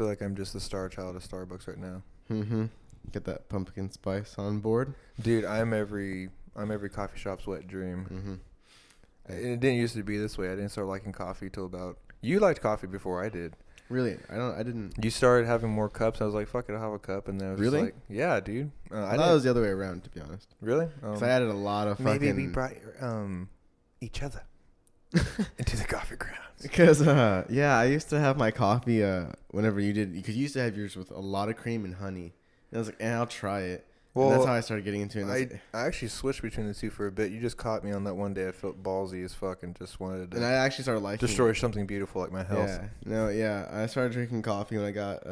feel like I'm just the star child of Starbucks right now. Mm-hmm. Get that pumpkin spice on board. Dude, I'm every coffee shop's wet dream. Mm-hmm. It didn't used to be this way. I didn't start liking coffee till about... You liked coffee before I did. Really? I didn't. You started having more cups. I was like, fuck it, I'll have a cup. And then I was Really? just like, yeah, dude. I thought it was the other way around, to be honest. Really? Because I added a lot of fucking... Maybe we brought each other into the coffee grounds. Because, yeah, I used to have my coffee whenever you did... Because you used to have yours with a lot of cream and honey. And I was like, I'll try it. Well, and that's how I started getting into it. I actually switched between the two for a bit. You just caught me on that one day. I felt ballsy as fuck and just wanted to... And I actually started liking destroy something beautiful like my health. Yeah. No, yeah. I started drinking coffee when I got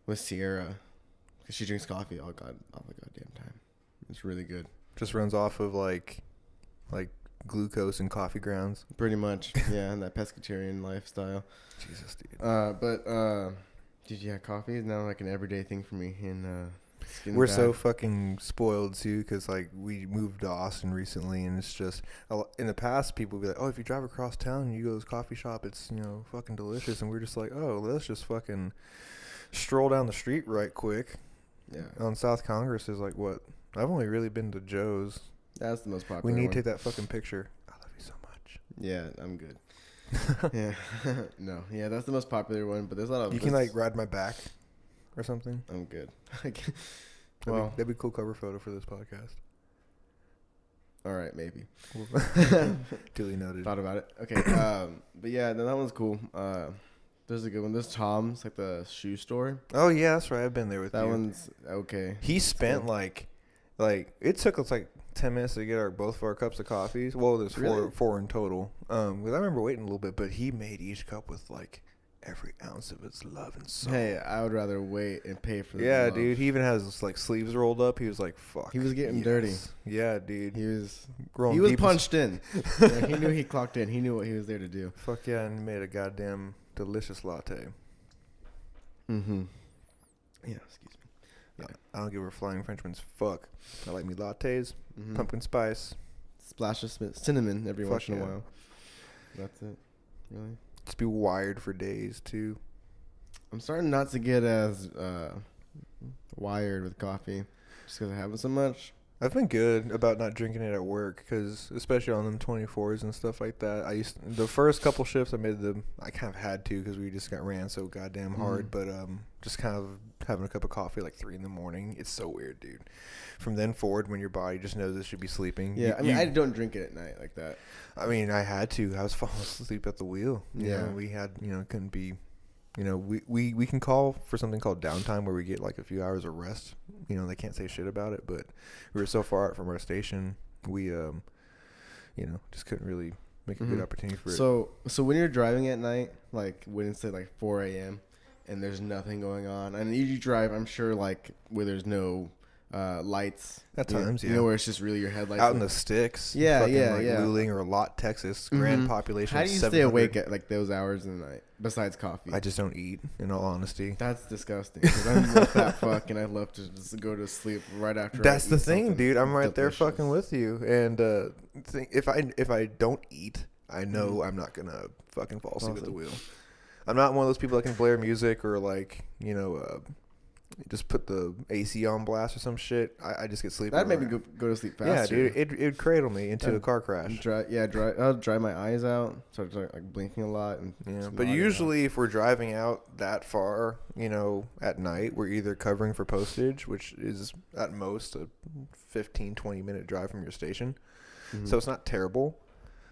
with Sierra. Because she drinks coffee all the goddamn time. It's really good. Just runs off of like glucose and coffee grounds. Pretty much. Yeah, and that pescatarian lifestyle. Jesus, dude. Dude, yeah, coffee is now like an everyday thing for me. We're so fucking spoiled too, because like we moved to Austin recently, and it's just in the past people would be like, oh, if you drive across town and you go to this coffee shop, it's fucking delicious, and we're just like, oh, let's just fucking stroll down the street right quick. Yeah. On South Congress is like what? I've only really been to Joe's. That's the most popular. We need to take that fucking picture. I love you so much. Yeah, I'm good. Yeah. No. Yeah, that's the most popular one, but there's a lot of... You can like ride my back or something. I'm good. That'd be a cool cover photo for this podcast. All right, maybe. Duly noted. Thought about it. Okay. But yeah, that one's cool. There's a good one. There's Tom's, like the shoe store. Oh yeah, that's right. I've been there with you. That one's okay. He spent like it took us like 10 minutes to get both of our cups of coffees. Well, there's four in total. Because I remember waiting a little bit, but he made each cup with like every ounce of its love and soul. Hey, I would rather wait and pay for the love. Dude. He even has like sleeves rolled up. He was like, fuck. He was getting dirty. Yeah, dude. He was punched in. Like, he knew he clocked in. He knew what he was there to do. Fuck yeah, and he made a goddamn delicious latte. Mm-hmm. Yeah, excuse me. Yeah. I don't give a flying Frenchman's fuck. I like me lattes, pumpkin spice. Splash of cinnamon every once in a while. That's it. Really? Just be wired for days, too. I'm starting not to get as wired with coffee just because I have it so much. I've been good about not drinking it at work because, especially on them 24s and stuff like that, the first couple shifts I kind of had to because we just ran so goddamn hard, but just kind of having a cup of coffee like 3 in the morning, it's so weird, dude. From then forward, when your body just knows it should be sleeping. Yeah, I don't drink it at night like that. I mean, I had to. I was falling asleep at the wheel. You know, we had, couldn't be... we can call for something called downtime where we get like a few hours of rest. They can't say shit about it, but we were so far out from our station, we, just couldn't really make a good opportunity for it. So when you're driving at night, like when it's at like 4 a.m. and there's nothing going on, and you drive, I'm sure like where there's no lights at times, where it's just really your headlights out in the sticks, Luling or Lott, Texas, grand population. How do you stay awake at like those hours in the night besides coffee? I just don't eat, in all honesty. That's disgusting because I'm a fat fuck and I love to just go to sleep right after. That's the thing, dude. I'm right there fucking with you. And if I don't eat, I know I'm not gonna fucking fall asleep at the wheel. I'm not one of those people that can blare music or like just put the AC on blast or some shit. I just get sleepy. That'd make me go to sleep faster. Yeah, dude. It'd cradle me into a car crash. I'll dry my eyes out. Start like blinking a lot. But usually if we're driving out that far, at night, we're either covering for postage, which is at most a 15, 20-minute drive from your station. Mm-hmm. So it's not terrible.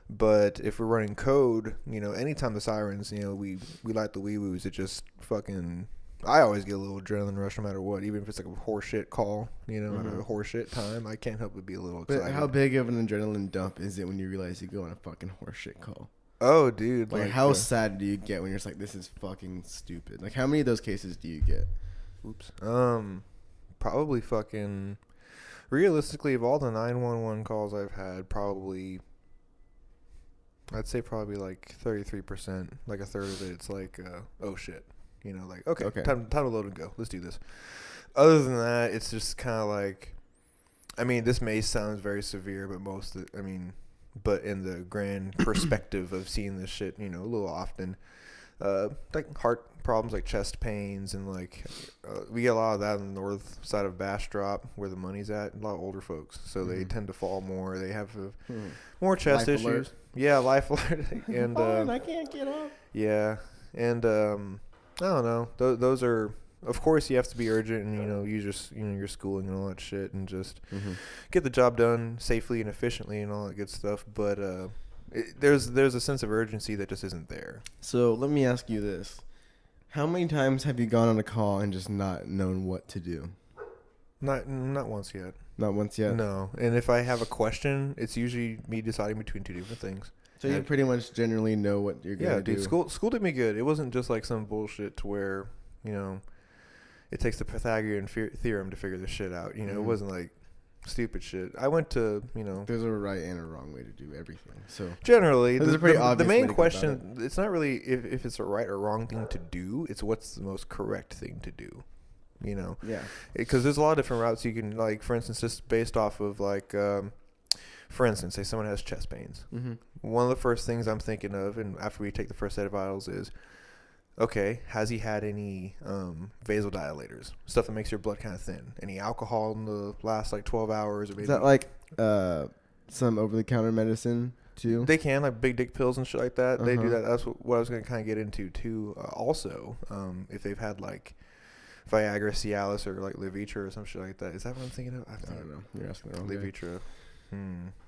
But if we're running code, anytime the sirens, we light the wee-woos, it just fucking... I always get a little adrenaline rush no matter what, even if it's like a horseshit call, at a horseshit time. I can't help but be a little excited. But how big of an adrenaline dump is it when you realize you go on a fucking horseshit call? Oh, dude. Like how sad do you get when you're just like, this is fucking stupid? Like, how many of those cases do you get? Oops. Probably fucking... Realistically, of all the 911 calls I've had, I'd say probably like 33%, like a third of it, it's like, oh shit. Okay. Time to load and go. Let's do this. Other than that, it's just kind of like, this may sound very severe, but but in the grand perspective of seeing this shit, a little often, like heart problems, like chest pains, and like we get a lot of that on the north side of Bastrop where the money's at. A lot of older folks, so they tend to fall more. They have more chest Life issues. alert. Yeah, life alert. And I can't get up. yeah, and I don't know. Those are, of course, you have to be urgent and use your schooling and all that shit, and just get the job done safely and efficiently and all that good stuff. But there's a sense of urgency that just isn't there. So let me ask you this: how many times have you gone on a call and just not known what to do? Not once yet. Not once yet? No. And if I have a question, it's usually me deciding between two different things. So you pretty much generally know what you're going to do. Yeah, dude, school did me good. It wasn't just like some bullshit to where, it takes the Pythagorean theorem to figure this shit out. It wasn't like stupid shit. I went to, There's a right and a wrong way to do everything. So generally, there's a pretty obvious the main way to go question, it's not really if it's a right or wrong thing to do. It's what's the most correct thing to do. Yeah. Because there's a lot of different routes you can, like, for instance, just based off of, like, for instance, say someone has chest pains. Mm-hmm. One of the first things I'm thinking of, and after we take the first set of vitals, is, okay, has he had any vasodilators, stuff that makes your blood kind of thin? Any alcohol in the last, like, 12 hours? Or maybe is that, like, some over-the-counter medicine, too? They can, like, big dick pills and shit like that. They do that. That's what I was going to kind of get into, too. Also, if they've had, like, Viagra, Cialis, or like Levitra or some shit like that. Is that what I'm thinking of? I don't know. You're asking the wrong Levitra.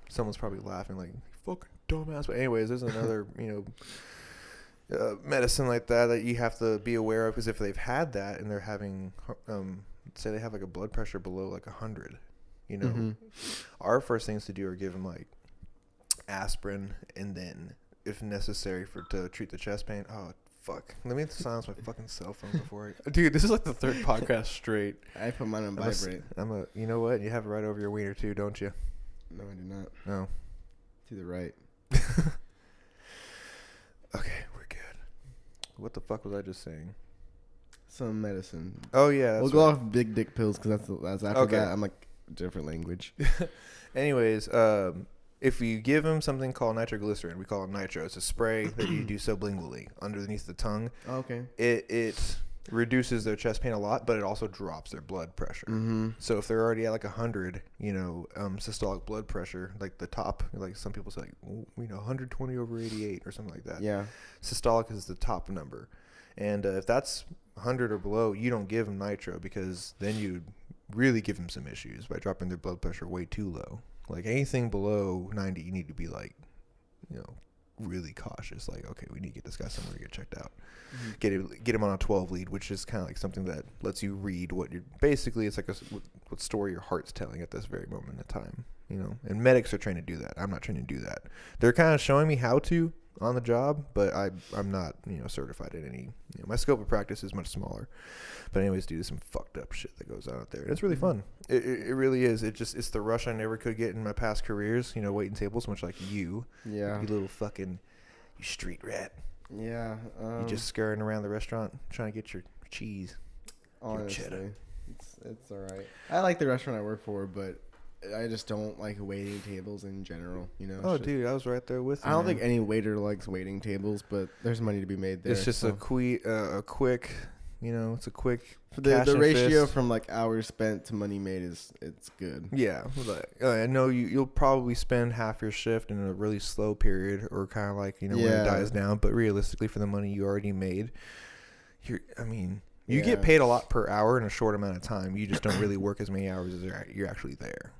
Someone's probably laughing like, fucking dumbass. But anyways, there's another, medicine like that you have to be aware of, because if they've had that and they're having, say they have like a blood pressure below like 100, our first things to do are give them like aspirin, and then if necessary to treat the chest pain. Oh, fuck. Let me silence my fucking cell phone before Dude, this is like the third podcast straight. I put mine on vibrate. You know what? You have it right over your wiener too, don't you? No, I do not. No. To the right. Okay, we're good. What the fuck was I just saying? Some medicine. Oh, yeah. We'll go off big dick pills, because that's after Okay. that. I'm like, different language. Anyways, if you give him something called nitroglycerin, we call it nitro. It's a spray that you do sublingually underneath the tongue. Oh, okay. It reduces their chest pain a lot, but it also drops their blood pressure. So if they're already at like 100, systolic blood pressure, like the top, like some people say, like, 120/88 or something like that. Yeah. Systolic is the top number. And if that's 100 or below, you don't give them nitro, because then you really give them some issues by dropping their blood pressure way too low. Like anything below 90, you need to be like, really cautious. Like, okay, we need to get this guy somewhere to get checked out. Get him on a 12 lead, which is kind of like something that lets you read what you're. Basically, it's like what story your heart's telling at this very moment in time. And medics are trained to do that. I'm not trained to do that. They're kind of showing me how to on the job, but I'm not certified in any. My scope of practice is much smaller. But anyways, dude, there's some fucked up shit that goes on out there. And it's really fun. It really is. It's the rush I never could get in my past careers. Waiting tables, much like you. Yeah. You little fucking street rat. Yeah. You just scurrying around the restaurant trying to get your cheese. Honestly, your cheddar. it's all right. I like the restaurant I work for, but I just don't like waiting tables in general. Oh, dude, I was right there with you. I don't think any waiter likes waiting tables, but there's money to be made there. It's just a quick. It's a quick. The ratio from like hours spent to money made it's good. Yeah, I know you'll probably spend half your shift in a really slow period, or kind of like when it dies down. But realistically, for the money you already made, you get paid a lot per hour in a short amount of time. You just don't really work as many hours as you're actually there.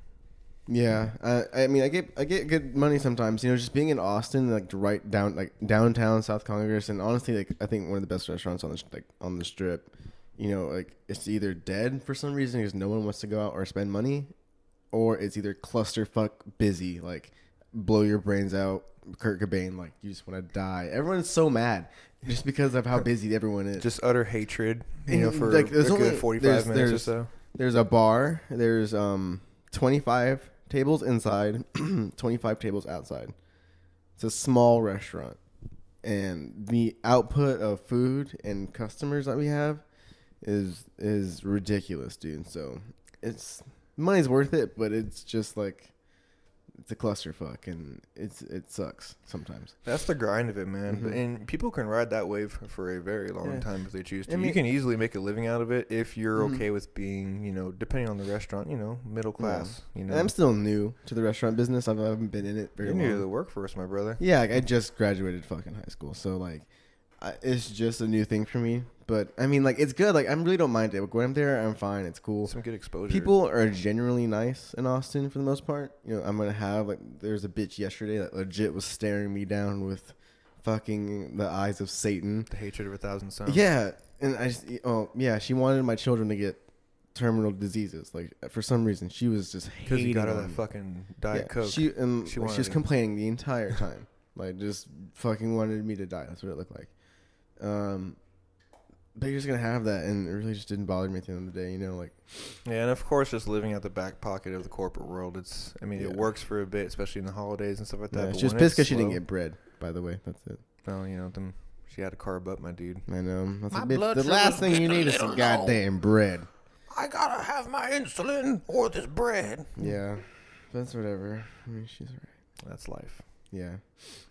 Yeah, I get good money sometimes. Just being in Austin, like right down like downtown South Congress, and honestly, like I think one of the best restaurants on the strip. Like it's either dead for some reason because no one wants to go out or spend money, or it's either clusterfuck busy, like blow your brains out, Kurt Cobain, like you just want to die. Everyone's so mad just because of how busy everyone is. Just utter hatred, for like, a good 45 minutes or so. There's a bar. There's 25 tables inside, 25 tables outside. It's a small restaurant, and the output of food and customers that we have is ridiculous, dude. So it's money's worth it, but it's just like it's a clusterfuck, and it sucks sometimes. That's the grind of it, man. Mm-hmm. And people can ride that wave for a very long time if they choose to. I mean, you can easily make a living out of it if you're mm-hmm. okay with being, depending on the restaurant, middle class. And I'm still new to the restaurant business. I haven't been in it very long. You're new to the workforce, my brother. Yeah, I just graduated fucking high school, so like, it's just a new thing for me. But I mean, like, it's good. Like, I really don't mind it. When I'm there, I'm fine. It's cool. Some good exposure. People are genuinely nice in Austin for the most part. I'm gonna have there's a bitch yesterday that legit was staring me down with fucking the eyes of Satan. The hatred of 1,000 suns. Yeah, and she wanted my children to get terminal diseases. Like, for some reason, she was just hating. Because you got her on that me. Fucking Diet Coke. She was complaining the entire time. Like, just fucking wanted me to die. That's what it looked like. But you're just gonna have that, and it really just didn't bother me at the end of the day, Yeah, and of course, just living out the back pocket of the corporate world, it works for a bit, especially in the holidays and stuff like that. Yeah, but she was pissed because she didn't get bread, by the way. That's it. Oh, she had to carb up, my dude. I know. That's the last thing you need is some goddamn bread. I gotta have my insulin or this bread. Yeah, that's whatever. I mean, she's right. That's life. Yeah.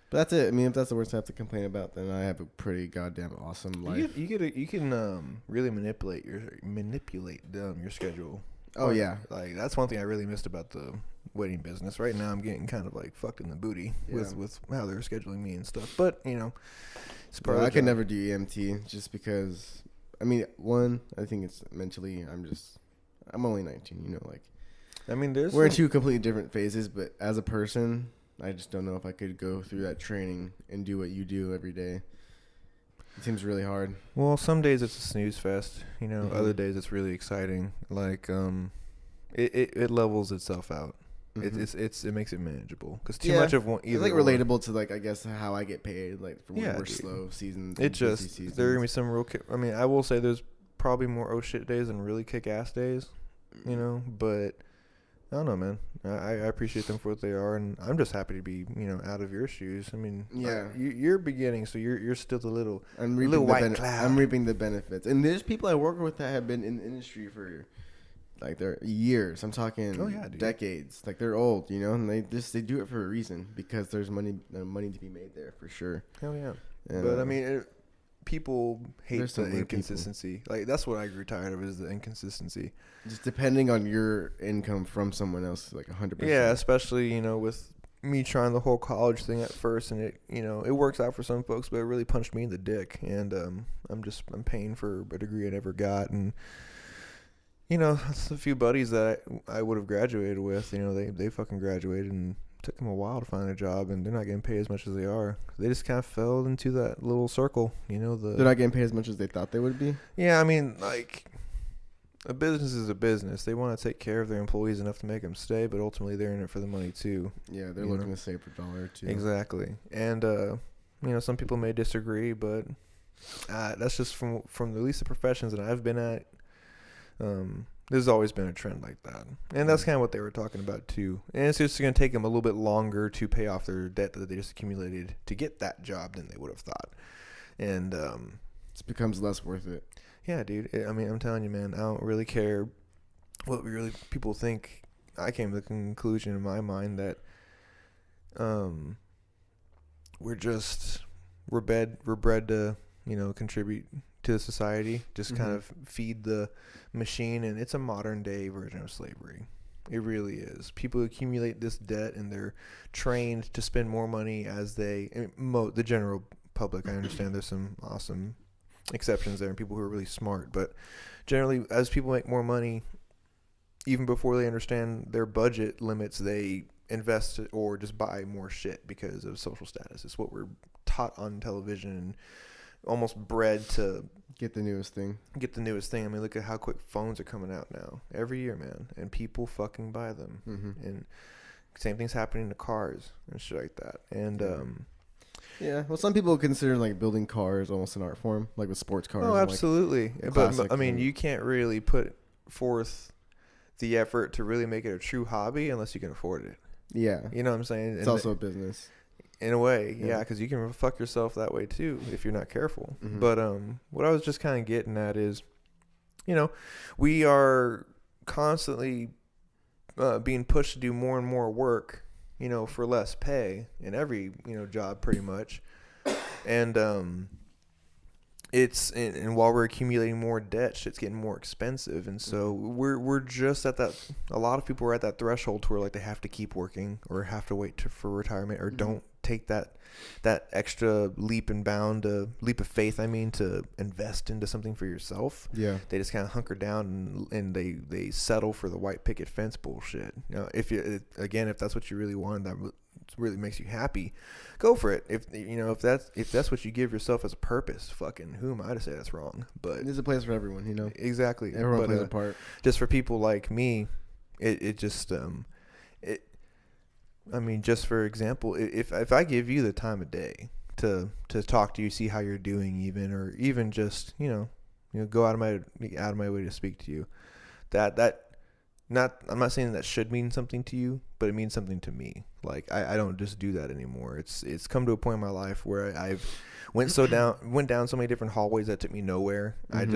But that's it. I mean, if that's the worst I have to complain about, then I have a pretty goddamn awesome life. You can really manipulate your schedule. Oh yeah, like that's one thing I really missed about the wedding business. Right now, I'm getting kind of like fucked in the booty with how they're scheduling me and stuff. But it's part of the I could never do EMT just because. I mean, I think it's mentally. I'm only 19. We're in two completely different phases, but as a person, I just don't know if I could go through that training and do what you do every day. It seems really hard. Well, some days it's a snooze fest. Other days it's really exciting. Like, it levels itself out. Mm-hmm. It makes it manageable because too much of one. It's relatable to I guess how I get paid for when we're slow seasons. It just there are gonna be some real. I will say there's probably more oh shit days than really kick ass days. But. I don't know, man. I appreciate them for what they are, and I'm just happy to be, out of your shoes. I mean, you're beginning, so you're still the little white cloud. I'm reaping the benefits, and there's people I work with that have been in the industry for, they're years. I'm talking decades. They're old, and they do it for a reason because there's money to be made there for sure. Hell yeah. And, but I mean. People hate the inconsistency. That's what I grew tired of is the inconsistency. Just depending on your income from someone else, 100%. Yeah, especially, with me trying the whole college thing at first, and it, it works out for some folks, but it really punched me in the dick. And I'm paying for a degree I never got. And, that's a few buddies that I would have graduated with. They fucking graduated and took them a while to find a job, and they're not getting paid as much as they are. They just kind of fell into that little circle, they're not getting paid as much as they thought they would be. Yeah, I mean, a business is a business. They want to take care of their employees enough to make them stay, but ultimately they're in it for the money too. Yeah, they're looking to save a dollar or two. Exactly, and some people may disagree, but that's just from at least the professions that I've been at. There's always been a trend like that. And that's kind of what they were talking about, too. And it's just going to take them a little bit longer to pay off their debt that they just accumulated to get that job than they would have thought. And it becomes less worth it. Yeah, dude. I'm telling you, man, I don't really care what people think. I came to the conclusion in my mind that we're bred to, contribute to the society, just kind of feed the machine, and it's a modern day version of slavery. It really is. People accumulate this debt, and they're trained to spend more money as the general public. I understand there's some awesome exceptions there and people who are really smart, but generally, as people make more money, even before they understand their budget limits, they invest or just buy more shit because of social status. It's what we're taught on television and almost bred to get the newest thing. I mean, look at how quick phones are coming out now. Every year, man. And people fucking buy them. Mm-hmm. And same thing's happening to cars and shit like that. And yeah, well, some people consider building cars almost an art form, with sports cars. Oh, absolutely. But I mean, you can't really put forth the effort to really make it a true hobby unless you can afford it. Yeah. You know what I'm saying? It's also a business. In a way, yeah, because you can fuck yourself that way too if you're not careful. Mm-hmm. But what I was just kind of getting at is, we are constantly being pushed to do more and more work, for less pay in every, job pretty much. And and while we're accumulating more debt, shit's getting more expensive. And so we're just at that. A lot of people are at that threshold to where like they have to keep working or have to wait for retirement or don't take that extra leap of faith, to invest into something for yourself. Yeah. They just kind of hunker down and they settle for the white picket fence bullshit. If that's what you really want, that really makes you happy, go for it. If that's what you give yourself as a purpose, fucking who am I to say that's wrong? But there's a place for everyone, Exactly. Everyone plays a part. Just for people like me, just for example, if I give you the time of day to talk to you, see how you're doing, even just go out of my way to speak to you, I'm not saying that should mean something to you, but it means something to me. Like I don't just do that anymore. It's come to a point in my life where I've went down so many different hallways that took me nowhere. I'm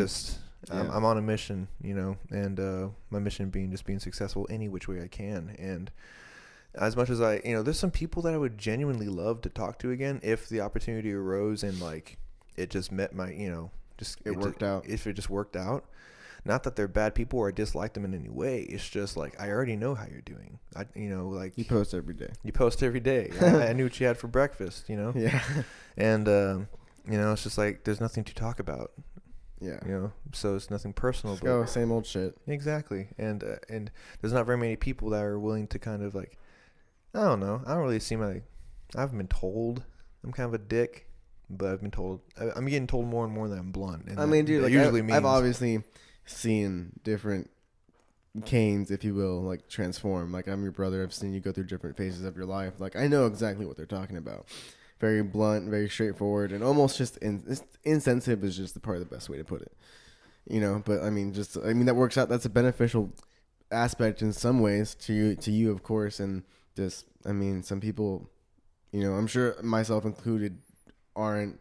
on a mission, and my mission being just being successful any which way I can. And as much as there's some people that I would genuinely love to talk to again if the opportunity arose and like it just met my, it worked out. If it just worked out. Not that they're bad people or I dislike them in any way. It's just like I already know how you're doing. You post every day. You post every day. I knew what you had for breakfast. Yeah. And it's just like there's nothing to talk about. Yeah. So it's nothing personal. Let's go, same old shit. Exactly. And there's not very many people that are willing to kind of like, I don't know. I don't really seem like I haven't been told I'm kind of a dick, but I've been told I'm getting told more and more that I'm blunt. And dude, usually means I've obviously seen different Kanes, if you will, like transform. Like I'm your brother. I've seen you go through different phases of your life. Like I know exactly what they're talking about. Very blunt, very straightforward, and almost just insensitive is just the best way to put it. But that works out. That's a beneficial aspect in some ways to you, of course, and just some people, I'm sure myself included, aren't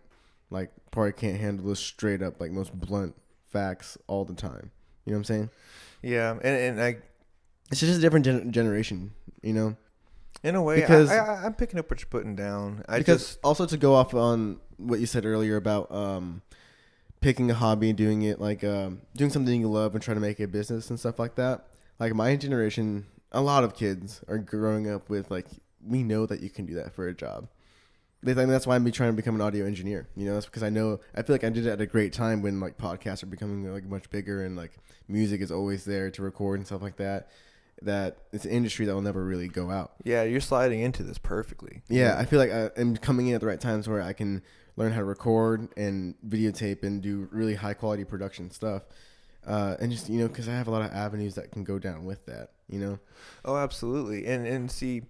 like probably can't handle this straight up like most blunt facts all the time. You know what I'm saying? Yeah, and it's just a different generation, in a way, because I'm picking up what you're putting down. Also to go off on what you said earlier about picking a hobby and doing it like doing something you love and trying to make it a business and stuff like that. Like my generation, a lot of kids are growing up with like, we know that you can do that for a job. They think that's why I'm trying to become an audio engineer. That's because I feel like I did it at a great time when like podcasts are becoming like much bigger and like music is always there to record and stuff like that. That it's an industry that will never really go out. Yeah, you're sliding into this perfectly. Yeah, I feel like I'm coming in at the right times where I can learn how to record and videotape and do really high quality production stuff. And just, because I have a lot of avenues that can go down with that, Oh, absolutely. And see,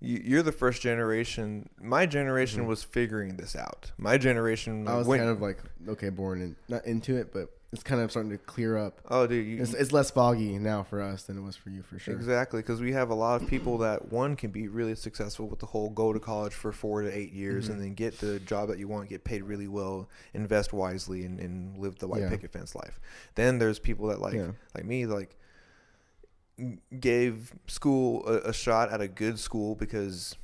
you're the first generation. My generation was figuring this out. My generation. I was kind of like, born and not into it, but it's kind of starting to clear up. Oh, dude. It's less foggy now for us than it was for you, for sure. Exactly, because we have a lot of people that, one, can be really successful with the whole go to college for 4 to 8 years and then get the job that you want, get paid really well, invest wisely, and live the white picket fence life. Then there's people that, like me, like, gave school a shot at a good school because,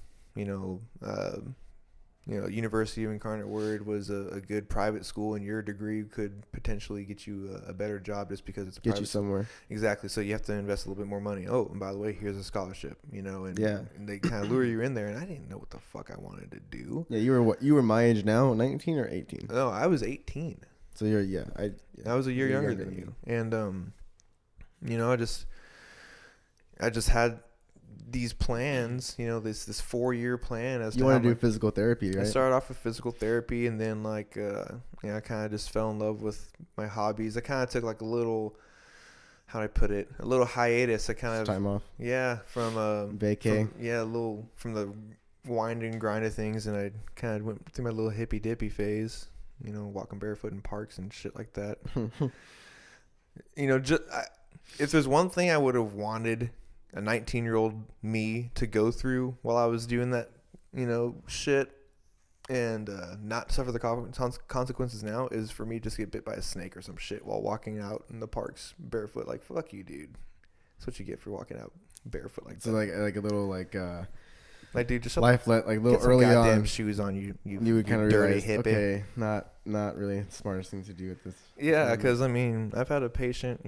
University of Incarnate Word was a good private school, and your degree could potentially get you a better job just because it's a private you somewhere. Exactly. So you have to invest a little bit more money. Oh, and by the way, here's a scholarship, and they kind of lure you in there, and I didn't know what the fuck I wanted to do. Yeah, you were my age now, 19 or 18? No, I was 18. So I was a year younger than you. And I just had these plans, this 4-year plan as you want to do physical therapy, right? I started off with physical therapy, and then I kind of just fell in love with my hobbies. I kind of took like a little, how do I put it, a little hiatus. I kind of time off. Yeah, from vacay. From the wind and grind of things, and I kind of went through my little hippy dippy phase. Walking barefoot in parks and shit like that. If there's one thing I would have wanted a 19-year-old me to go through while I was doing that, shit, and not suffer the consequences now, is for me just to get bit by a snake or some shit while walking out in the parks barefoot. Like, fuck you, dude. That's what you get for walking out barefoot like that. So like a little Like, dude, just life like a little get some early goddamn on. shoes on You would kind of dirty realize, hippie. okay, not really the smartest thing to do at this. Yeah, because I mean, I've had a patient.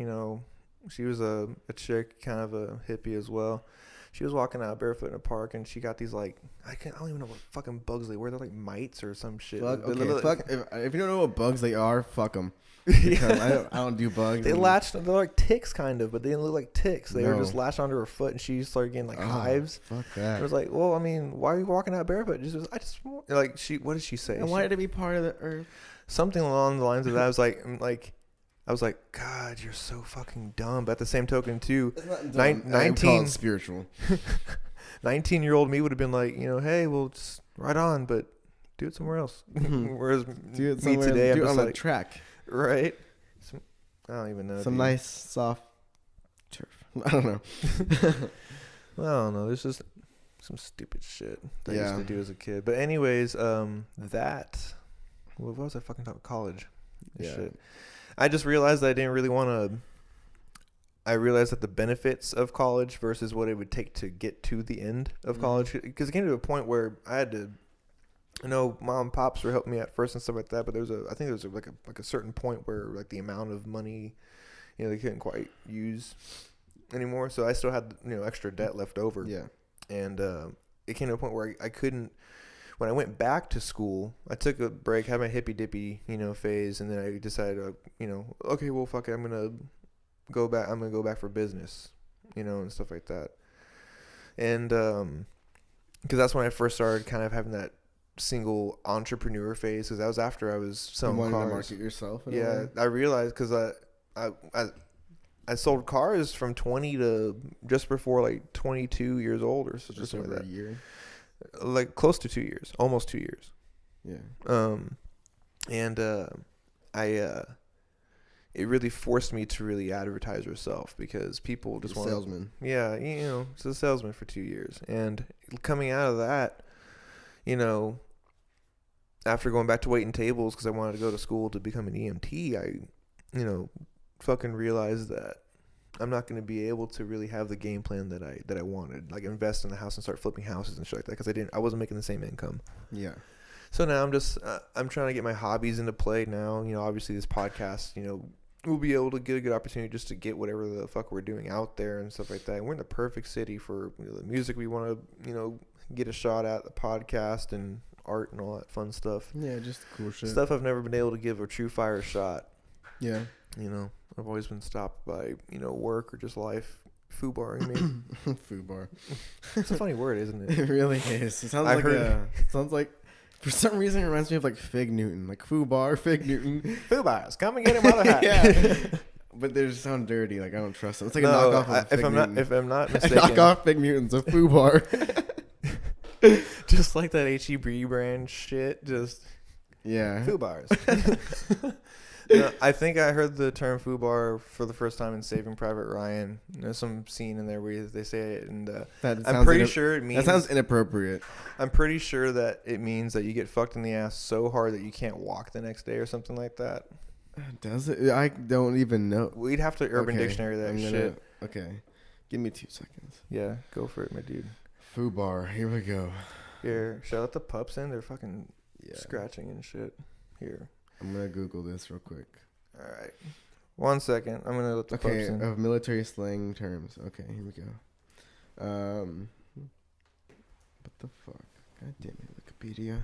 She was a chick, kind of a hippie as well. She was walking out barefoot in a park, and she got these like I don't even know what fucking bugs they were. They're like mites or some shit. Fuck, fuck. If you don't know what bugs they are, fuck them. I don't do bugs. They're like ticks kind of, but they didn't look like ticks. They were just latched onto her foot, and she started getting like hives. Fuck that. I was like, well, I mean, why are you walking out barefoot? What did she say? I wanted to be part of the earth. Something along the lines of that. I was like, God, you're so fucking dumb. But at the same token, too, 19 spiritual. 19-year-old me would have been like, hey, well, just right on, but do it somewhere else. Whereas do it me today, I'm do it just on like, the track. Right? I don't even know. Some nice soft turf. I don't know. Well, I don't know. There's just some stupid shit that I used to do as a kid. But anyways, what was I fucking talking about? College. Shit. I just realized that I didn't really want to. I realized that the benefits of college versus what it would take to get to the end of college, because it came to a point where I had to. Mom and pops were helping me at first and stuff like that, but I think there was like a certain point where like the amount of money, they couldn't quite use anymore. So I still had extra debt left over. Yeah, and it came to a point where I couldn't. When I went back to school, I took a break, had my hippy dippy, phase, and then I decided, okay, well, fuck it, I'm gonna go back. I'm gonna go back for business, and stuff like that. And because that's when I first started kind of having that single entrepreneur phase, because that was after I was selling cars. You wanted to market yourself. I realized because I sold cars from 20 to just before like 22 years old or so, just over a year. Like close to 2 years, almost 2 years. Yeah. It really forced me to really advertise yourself, because people just want salesman. Yeah, it's a salesman for 2 years, and coming out of that, after going back to waiting tables because I wanted to go to school to become an EMT, I, fucking realized that I'm not going to be able to really have the game plan that I wanted, like invest in the house and start flipping houses and shit like that, because I wasn't making the same income. Yeah. So now I'm just I'm trying to get my hobbies into play now. Obviously this podcast, we'll be able to get a good opportunity just to get whatever the fuck we're doing out there and stuff like that. And we're in the perfect city for the music we want to get a shot at, the podcast and art and all that fun stuff. Yeah, just cool shit. Stuff I've never been able to give a true fire shot. Yeah. I've always been stopped by, work or just life foobarring me. Foobar. It's a funny word, isn't it? It really is. It sounds like for some reason it reminds me of like Fig Newton. Like Foobar, Fig Newton. Foobars, come and get him out of hat. Yeah. But they just sound dirty. Like I don't trust them. It's like a knockoff of Fig Newton. If I'm not mistaken. Knockoff Fig Newton's a Foobar. Just like that HEB brand shit. Just Foobars. No, I think I heard the term foobar for the first time in Saving Private Ryan. There's some scene in there where they say it, and I'm pretty sure it means... That sounds inappropriate. I'm pretty sure that it means that you get fucked in the ass so hard that you can't walk the next day or something like that. Does it? I don't even know. We'd have to Urban Dictionary that shit. Okay. Give me 2 seconds. Yeah, go for it, my dude. Foobar. Here we go. Here, should I let the pups in? They're fucking scratching and shit. Here. I'm going to Google this real quick. All right. 1 second. I'm going to let the pups in. Of military slang terms. Okay, here we go. What the fuck? God damn it, Wikipedia.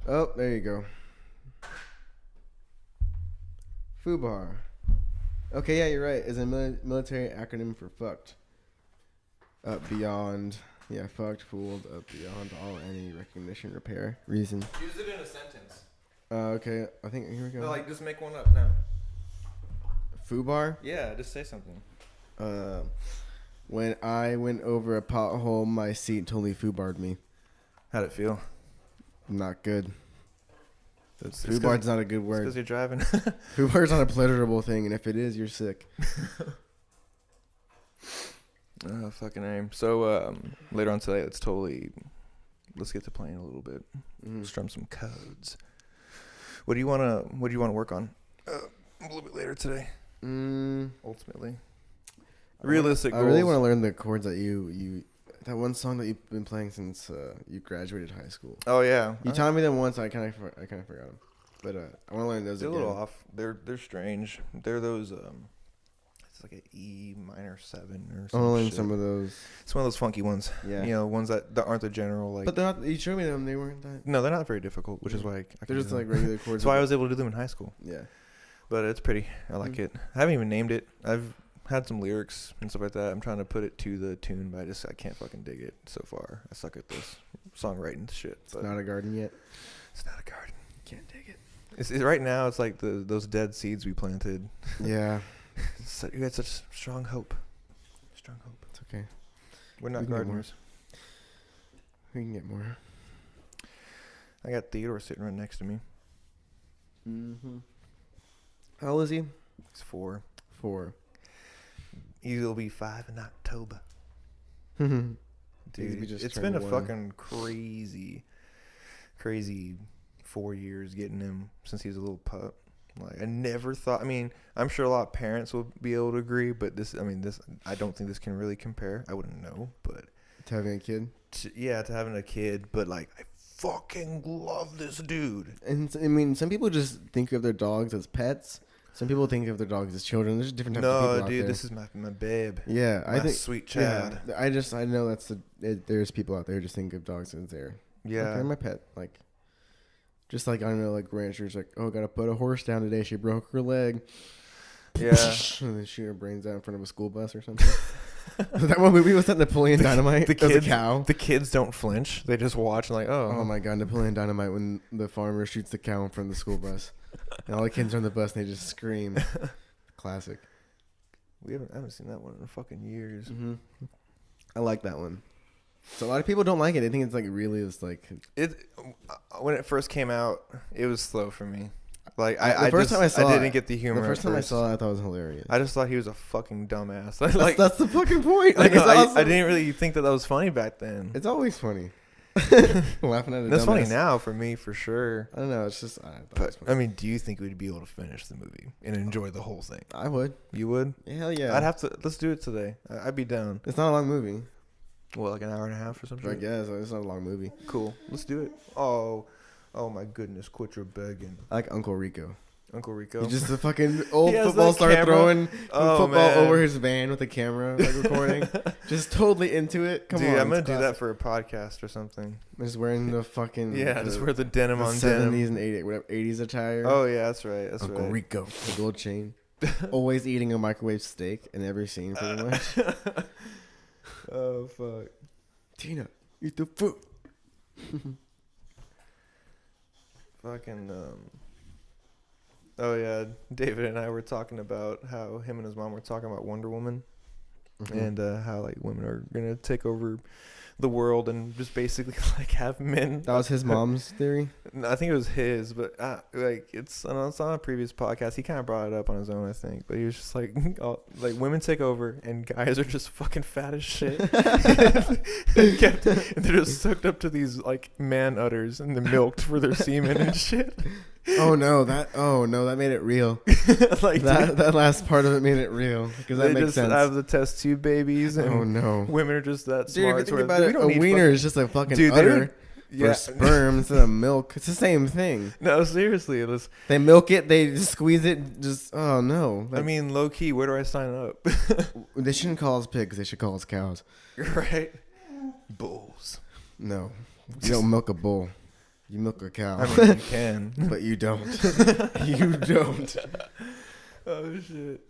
Oh, there you go. FUBAR. Okay, yeah, you're right. It's a military acronym for fucked. Beyond... Yeah, fucked, fooled, beyond all any recognition, repair, reason. Use it in a sentence. Okay, I think here we go. No, just make one up now. Foobar? Yeah, just say something. When I went over a pothole, my seat totally foobarred me. How'd it feel? Not good. Foobar's not a good word. Because you're driving. Foobar's not a pleasurable thing, and if it is, you're sick. Oh, fucking aim. So later on today, let's get to playing a little bit. Strum some codes. What do you want to work on a little bit later today? Ultimately, realistic. I really want to learn the chords that you that one song that you've been playing since you graduated high school. Oh yeah, You taught me that once. I kind of forgot them, but I want to learn those they're again. a little off. They're strange. They're those it's like an E minor 7 or something. I want to learn some of those. It's one of those funky ones. Yeah. You know, ones that aren't the general like. But they're not. You showed me them. They weren't that. No, they're not very difficult, which is why I They're can just do like them. regular chords. That's why I was able to do them in high school. Yeah. But it's pretty. I like it. I haven't even named it. I've had some lyrics and stuff like that. I'm trying to put it to the tune, but I can't fucking dig it so far. I suck at this songwriting shit. It's not a garden yet. It's not a garden. Can't dig it. It's right now. It's like those dead seeds we planted. Yeah. So you had such strong hope. Strong hope. It's okay. We're not We can get gardeners. We can get more. I got Theodore sitting right next to me. Mm-hmm. How old is he? He's 4. 4. He'll be 5 in October. Dude, Dude, it's been a fucking crazy 4 years getting him since he was a little pup. Like I never thought. I mean, I'm sure a lot of parents will be able to agree, but this. I don't think this can really compare. I wouldn't know, but To having a kid. to having a kid. But like, I fucking love this dude. And I mean, some people just think of their dogs as pets. Some people think of their dogs as children. There's different types of people No, out dude, there. this is my babe. Yeah, My I think sweet child. Yeah, I know there's people out there who just think of dogs as their Yeah. my pet. Like, just like I don't know, like ranchers like, oh, gotta put a horse down today. She broke her leg. Yeah. And then shoot her brains out in front of a school bus or something. That one movie was that Napoleon Dynamite. The It was kids, a cow. the kids don't flinch. They just watch and like, Oh oh. my god, Napoleon Dynamite when the farmer shoots the cow in front of the school bus, and all the kids are on the bus and they just scream. Classic. I haven't seen that one in fucking years. Mm-hmm. I like that one. So a lot of people don't like it. They think it's like really just like When it first came out, it was slow for me. Like the first time I saw didn't it, get the humor. the first at time I first. saw it, I thought it was hilarious. I just thought he was a fucking dumbass. That's the fucking point. Like, I, know, it's awesome. I didn't really think that was funny back then. It's always funny. Laughing at a That's funny dumbass. now for me for sure. I don't know. It's just. I thought it was But funny. I mean, do you think we'd be able to finish the movie and enjoy the whole thing? I would. You would? Hell yeah. I'd have to. Let's do it today. I'd be down. It's not a long movie. What, like an hour and a half or something? I guess it's not a long movie. Cool. Let's do it. Oh my goodness! Quit your begging, I like Uncle Rico. Uncle Rico. He's just a fucking old He has football that star camera. throwing football man. over his van with a camera, like recording. Just totally into it. Come Dude, on, I'm gonna it's do that classic. for a podcast or something. Just wearing the fucking Just wear the denim the on 70s denim. and 80s, whatever 80s attire. Oh yeah, that's right. That's Uncle right. Rico, the gold chain, always eating a microwave steak in every scene, pretty much. Oh fuck. Tina, eat the food. Fucking Oh yeah, David and I were talking about how him and his mom were talking about Wonder Woman, and how like women are gonna take over the world and just basically like have men. That was his mom's theory. I think it was his, but like it's on a previous podcast. He kind of brought it up on his own, I think. But he was just like, like women take over and guys are just fucking fat as shit. and they're just sucked up to these like man udders and they're milked for their semen and shit. Oh no, that made it real. Like that last part of it made it real because that they makes just sense. have the test tube babies, and Oh no, women are just that dude, if smart. you think where about we it, don't a need wiener is just a fucking Dude, they udder don't- yeah. for sperm instead of milk. It's the same thing. No, seriously, let's. They milk it, they just squeeze it. Just oh no. I mean, low key, where do I sign up? They shouldn't call us pigs. They should call us cows. Right? Bulls. No, you don't milk a bull. You milk a cow. I mean, you can. But you don't. You don't. Oh shit.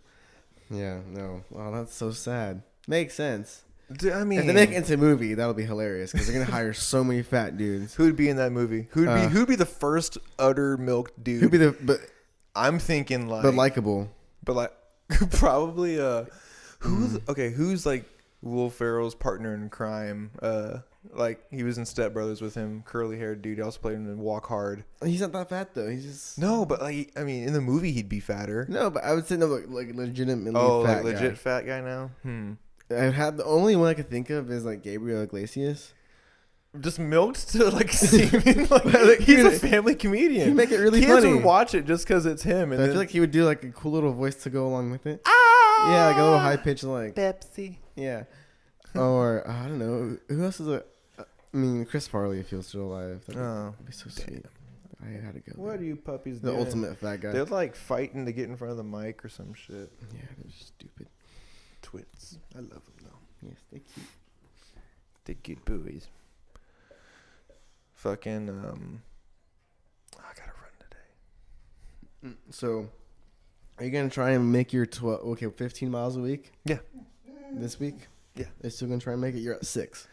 Yeah, no. Wow, that's so sad. Makes sense. Dude, I mean, If they make it into a movie, that'll be hilarious because they're gonna hire so many fat dudes. who'd be in that movie? Who'd be the first utter milk dude? Who'd be the I'm thinking like, but likable? but like probably who's like Will Ferrell's partner in crime? Like he was in Step Brothers with him, curly haired dude. He also played in Walk Hard. He's not that fat though. He's just No, but like I mean, in the movie he'd be fatter. no. But I would say no, like legitimately Oh, fat like legit guy. fat guy now. I've had the only one I could think of is like Gabriel Iglesias. Just milked to like semen. Like, Like, he's a he'd- family comedian. he'd make it really Kids funny. would watch it just because it's him. And I then, feel like he would do like a cool little voice to go along with it. Yeah, like a little high pitch, like Pepsi. yeah. Or I don't know who else is I mean, Chris Farley, if he was still alive. That'd be so sweet. I had to go. What are you puppies The doing? ultimate fat guy. They're like fighting to get in front of the mic or some shit. Yeah, they're stupid. Twits. I love them though. Yes, they're cute. They're cute buoys. Fucking I gotta run today. So, are you gonna try and make your 15 miles a week? Yeah. This week? Yeah. You're still gonna try and make it. You're at 6,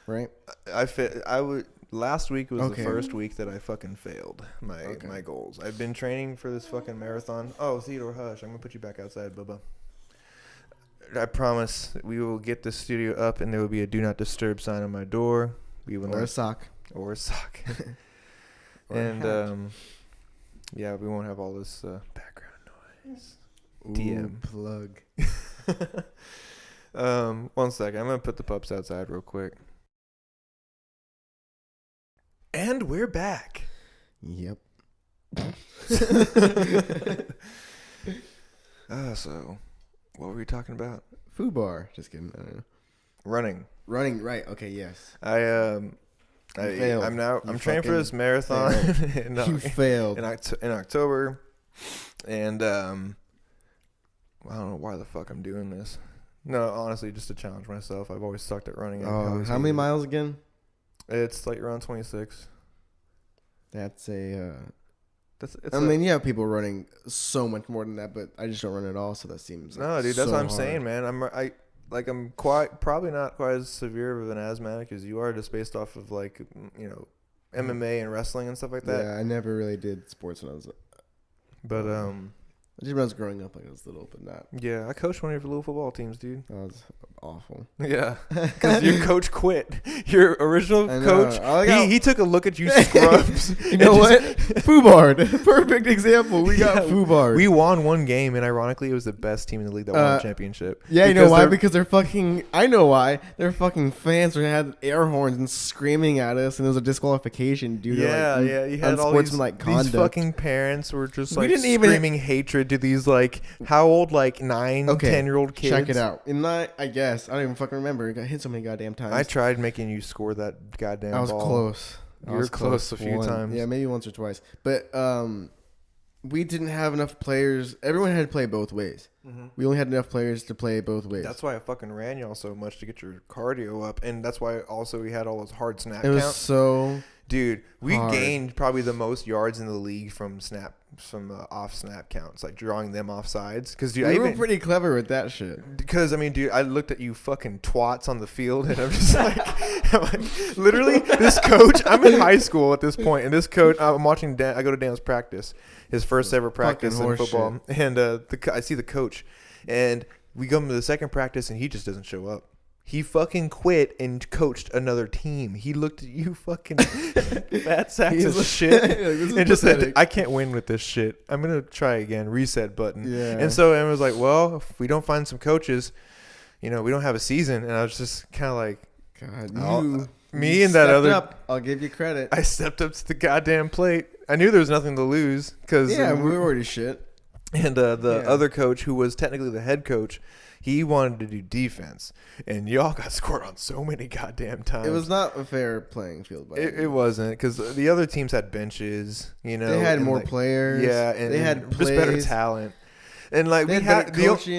right? I would. Last week was Okay. the first week that I fucking failed my goals. I've been training for this fucking marathon. Oh, Theodore, hush! I'm gonna put you back outside, Bubba. I promise we will get the studio up, and there will be a "Do Not Disturb" sign on my door. We will Or a not, sock. or a sock, Or a and hat. yeah, we won't have all this background noise. Ooh, DM. plug. 1 second. I'm gonna put the pups outside real quick. And we're back. Yep. So what were we talking about? Food bar. Just kidding. I don't know. Running. Running. Right. Okay. Yes. I'm failed. training for this marathon You failed. in October, and I don't know why the fuck I'm doing this. No, honestly, just to challenge myself. I've always sucked at running. Oh, how many miles again? It's like around 26. That's a. It's I mean, you have people running so much more than that, but I just don't run at all. So that seems. no, dude. That's so what I'm hard. saying, man. I'm probably not quite as severe of an asthmatic as you are, just based off of like MMA and wrestling and stuff like that. Yeah, I never really did sports when I was. But Just when I was growing up, like I was little, but not. yeah, I coached one of your little football teams, dude. That was awful. Yeah, because your coach quit. Your original I know. coach, he took a look at you scrubs. You know what? Foobard. Perfect example. We got Foobard. We won one game, and ironically, it was the best team in the league that won the championship. Yeah, you know why? Because they're fucking. I know why. They're fucking fans who had air horns and screaming at us, and there was a disqualification due to You had all unsportsmanlike conduct. these fucking parents were just We like didn't even- screaming hatred to these like how old 10-year-old kids. Check it out. In that, I guess I don't even fucking remember. I got hit so many goddamn times. I tried making you score that goddamn I was ball. close. You were close a few times. Yeah, maybe once or twice. But we didn't have enough players. Everyone had to play both ways. Mm-hmm. We only had enough players to play both ways. That's why I fucking ran y'all so much to get your cardio up, and that's why also we had all those hard snap it was counts. so. Dude, we hard. gained probably the most yards in the league from off snap counts, like drawing them off sides. Because dude, We were pretty clever with that shit. Because I mean, dude, I looked at you fucking twats on the field, and I'm just like, literally, this coach. I'm in high school at this point, and this coach. I'm watching. I go to Dan's practice, his first ever practice in football, and I see the coach, and we go into the second practice, and he just doesn't show up. He fucking quit and coached another team. He looked at you fucking fat sacks of shit and just said, I can't win with this shit. I'm going to try again. Reset button. Yeah. And so Emma was like, well, if we don't find some coaches, we don't have a season. And I was just kind of like, God, me and that other. Up. I'll give you credit. I stepped up to the goddamn plate. I knew there was nothing to lose. Yeah, we were already shit. And the other coach, who was technically the head coach, he wanted to do defense, and y'all got scored on so many goddamn times. It was not a fair playing field. It wasn't, because the other teams had benches. They had more players. Yeah, and they had just better talent. And like they we had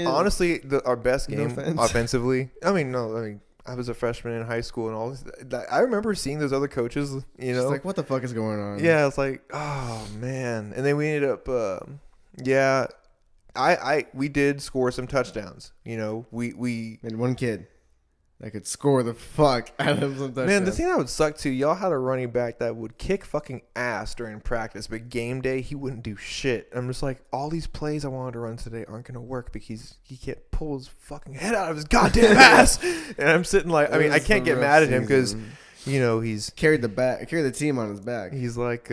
honestly our best game offensively. I was a freshman in high school, and all this. I remember seeing those other coaches. Just like, what the fuck is going on? Yeah, it's like, oh man. And then we ended up. We did score some touchdowns. We had one kid that could score the fuck out of some touchdowns. Man, the thing that would suck too, y'all had a running back that would kick fucking ass during practice, but game day he wouldn't do shit. I'm just like, all these plays I wanted to run today aren't gonna work because he can't pull his fucking head out of his goddamn ass. And I'm sitting like, I can't get mad at him because he's carried the team on his back. He's like,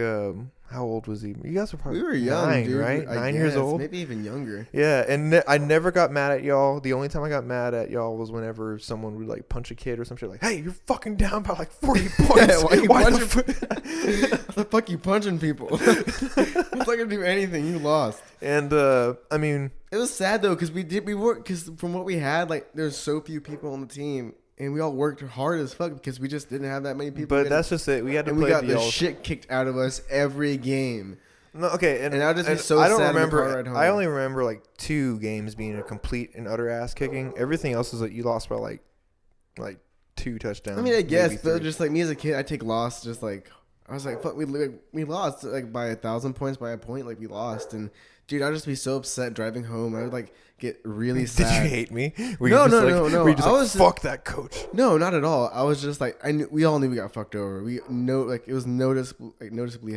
how old was he? You guys were probably we were young, 9, dude. right? 9 years old, maybe even younger. Yeah, and I never got mad at y'all. The only time I got mad at y'all was whenever someone would like punch a kid or some shit. Like, hey, you're fucking down by like 40 points. Why the fuck you punching people? It's not gonna do anything. You lost. And it was sad though because because from what we had, like there's so few people on the team. and we all worked hard as fuck because we just didn't have that many people. But that's just it. We had to play we got the shit kicked out of us every game. No, okay, and I'll just be so I don't sad remember. in the car ride home. I only remember like 2 games being a complete and utter ass kicking. Everything else is like you lost by like 2 touchdowns. I mean, I guess, but just like me as a kid, I take loss. Just like I was like, fuck, we lost like by 1,000 points, by a point, like we lost, and dude, I'd just be so upset driving home. I would like get really sad. Did you hate me? No. Were you just like, fuck that coach? No, not at all. I was just like, we all knew we got fucked over. We know, like, it was noticeably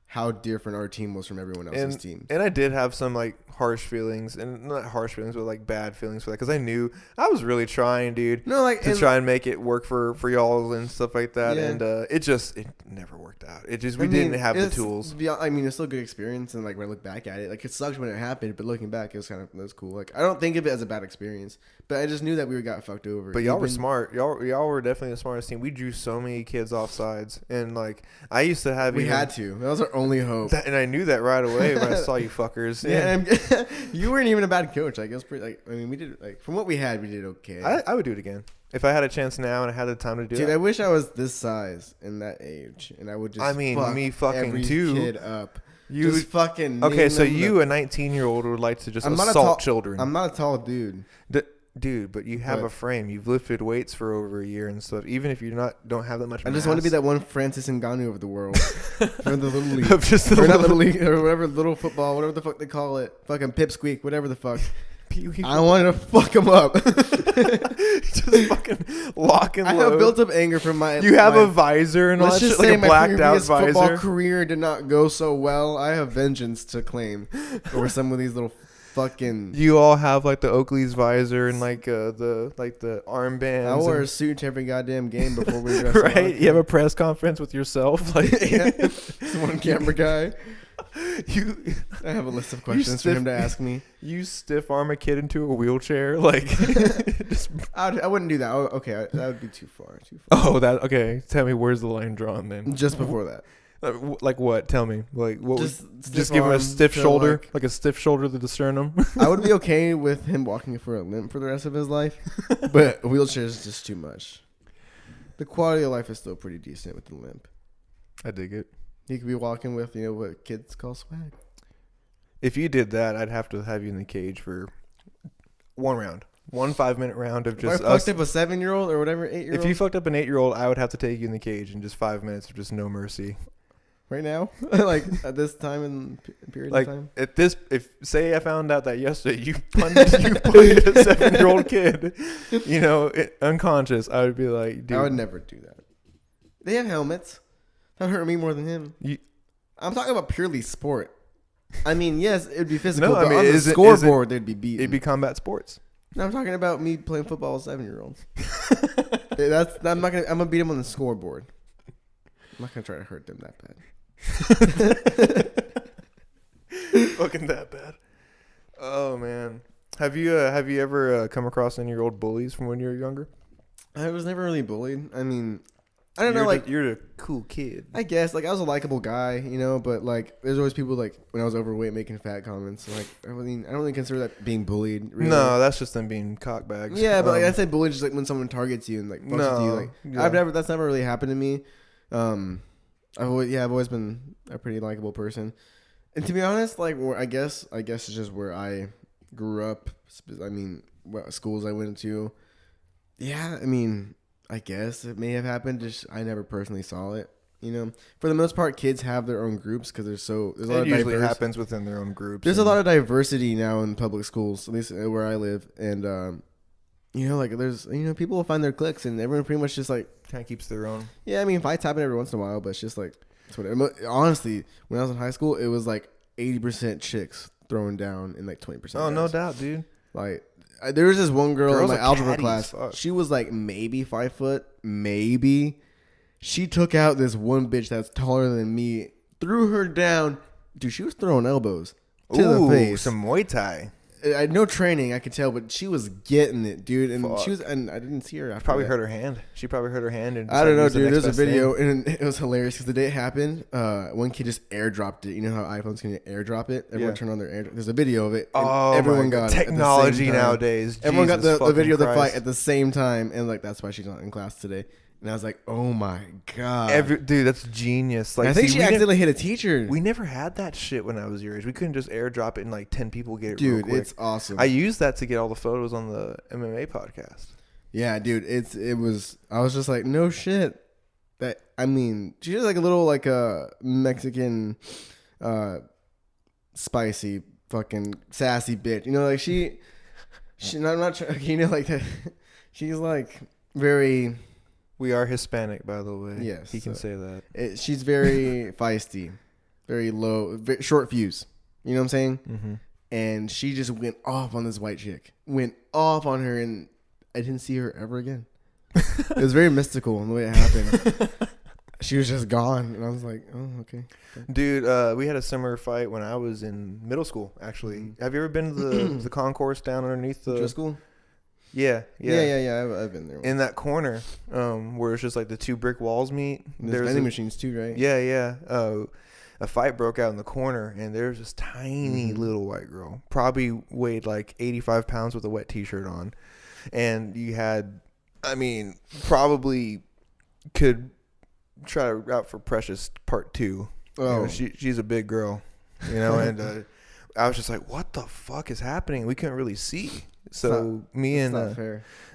how different our team was from everyone else's team. And I did have some like harsh feelings, and not harsh feelings, but like bad feelings for that, because I knew I was really trying, dude. No, like to try and make it work for y'all and stuff like that, yeah. And it never worked out. We didn't have the tools. I mean, it's still a good experience, and like when I look back at it, like it sucked when it happened, but looking back, it was cool. Like I don't think of it as a bad experience, but I just knew that we got fucked over. But y'all were smart. Y'all were definitely the smartest team. We drew so many kids off sides, and like I used to have. We had to. That was our only hope. And I knew that right away when I saw you fuckers. Yeah, you weren't even a bad coach. Like it was pretty. Like I mean, we did like from what we had, we did okay. I would do it again if I had a chance now and I had the time to do it. Dude, I wish I was this size and that age, and I would just. I mean, me fucking every too. Kid up. You just fucking. Okay, so you, a 19-year-old, would like to just assault children. I'm not a tall dude. Dude, but you have a frame. You've lifted weights for over a year and stuff. Even if you don't have that much. I just want to be that one Francis Ngannou of the world, or the little league, or not little league, or whatever, little football, whatever the fuck they call it, fucking pipsqueak, whatever the fuck. I wanted to fuck him up. Just fucking lock and load. I have built up anger from my. You have a visor and all that shit, like a blacked out visor. Football career did not go so well. I have vengeance to claim over some of these little. Fucking. You all have like the Oakley's visor and like the armbands. I wore a suit to every goddamn game before we dressed. Right? You have a press conference with yourself, like one camera guy. I have a list of questions for him to ask me. You stiff arm a kid into a wheelchair, like. I wouldn't do that. Okay, that would be too far. Oh, that okay. Tell me, where's the line drawn then? Just before that. Like what? Tell me. Like what? Just give him a stiff so shoulder, like a stiff shoulder to the sternum. I would be okay with him walking for a limp for the rest of his life, but a wheelchair is just too much. The quality of life is still pretty decent with the limp. I dig it. He could be walking with, what kids call swag. If you did that, I'd have to have you in the cage for one round. 1 5-minute round of just if I fucked up a 7-year-old or whatever, 8-year-old. If you fucked up an 8-year-old, I would have to take you in the cage in just 5 minutes of just no mercy. Right now, like at this time in period of time. At this, say I found out that yesterday you punted a 7-year-old kid, unconscious, I would be like, dude, I would never do that. They have helmets. That hurt me more than him. I'm talking about purely sport. I mean, yes, it would be physical. No, but on the scoreboard, they'd be beaten. It'd be combat sports. No, I'm talking about me playing football with a 7-year-old. I'm gonna beat him on the scoreboard. I'm not gonna try to hurt them that bad. Fucking that bad. Oh man, have you ever come across any of your old bullies from when you were younger? I was never really bullied. I mean, I don't know. Like you're a cool kid. I guess I was a likable guy, but like there's always people like when I was overweight making fat comments. So, like I don't really consider that being bullied. Really. No, that's just them being cockbags. Yeah, but like I said, bullied is like when someone targets you and like fucks with you. Like yeah. That's never really happened to me. I've always been a pretty likable person, and to be honest, like I guess it's just where I grew up. I mean, what schools I went to. Yeah, I mean, I guess it may have happened. Just I never personally saw it. For the most part, kids have their own groups because there's a lot of diversity. It usually happens within their own groups. There's a lot of diversity now in public schools, at least where I live, and like there's people will find their cliques, and everyone pretty much just like kind of keeps their own. Yeah, I mean fights happen every once in a while, but it's just like it's whatever. Honestly, when I was in high school, it was like 80% chicks throwing down and like 20%. Oh, guys. No doubt, dude. Like there was this one girl in my algebra class. She was like maybe 5 foot, maybe. She took out this one bitch that's taller than me, threw her down. Dude, she was throwing elbows to the face. Some Muay Thai. I had no training, I could tell, but she was getting it, dude. And Fuck. and I didn't see her after Probably that. hurt her hand. She probably hurt her hand. And I don't know, dude. There's There's a video, and it was hilarious because the day it happened, one kid just airdropped it. You know how iPhones can airdrop it? Everyone turned on their airdrop. There's a video of it. And everyone got technology it at the same time. nowadays. Everyone got the video of the Christ. fight at the same time, and like that's why she's not in class today. And I was like, oh my god, Dude, that's genius. Like, I think she accidentally hit a teacher. We never had that shit when I was your age. We couldn't just airdrop it and like 10 people get it. Dude, real quick. it's awesome. I used that to get all the photos on the MMA podcast. Yeah, dude, it was. I was just like, no shit. She's just like a little like a Mexican, spicy fucking sassy bitch. You know, like she. I'm not trying. You know, like that. She's like very. We are Hispanic, by the way. Yes, he can say that. She's very feisty, very low, short fuse. You know what I'm saying? Mm-hmm. And she just went off on this white chick. Went off on her, and I didn't see her ever again. It was very mystical in the way it happened. She was just gone, and I was like, "Oh, okay." Dude, we had a similar fight when I was in middle school. Actually, have you ever been to the concourse down underneath the school? Yeah. I've been there. In that corner, where it's just like the two brick walls meet. There's vending machines too, right? Yeah. A fight broke out in the corner, and there's this tiny little white girl, probably weighed like 85 pounds with a wet T-shirt on, and you had, probably could try to route for Precious Part 2. Oh, she's a big girl, and I was just like, what the fuck is happening? We couldn't really see. So me and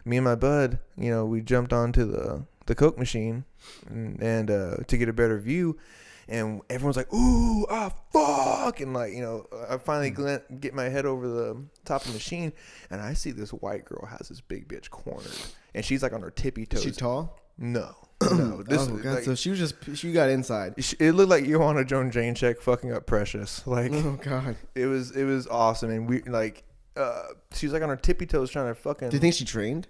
my bud, we jumped onto the Coke machine and to get a better view, and everyone's like, ooh, fuck, and like, I finally get my head over the top of the machine, and I see this white girl has this big bitch cornered, and she's like on her tippy toes. Is she tall? No. So she got inside. It looked like Joanna Joan Janechek fucking up Precious. Like, oh god, it was awesome, and we like. She's like on her tippy toes trying to fucking. Do you think she trained?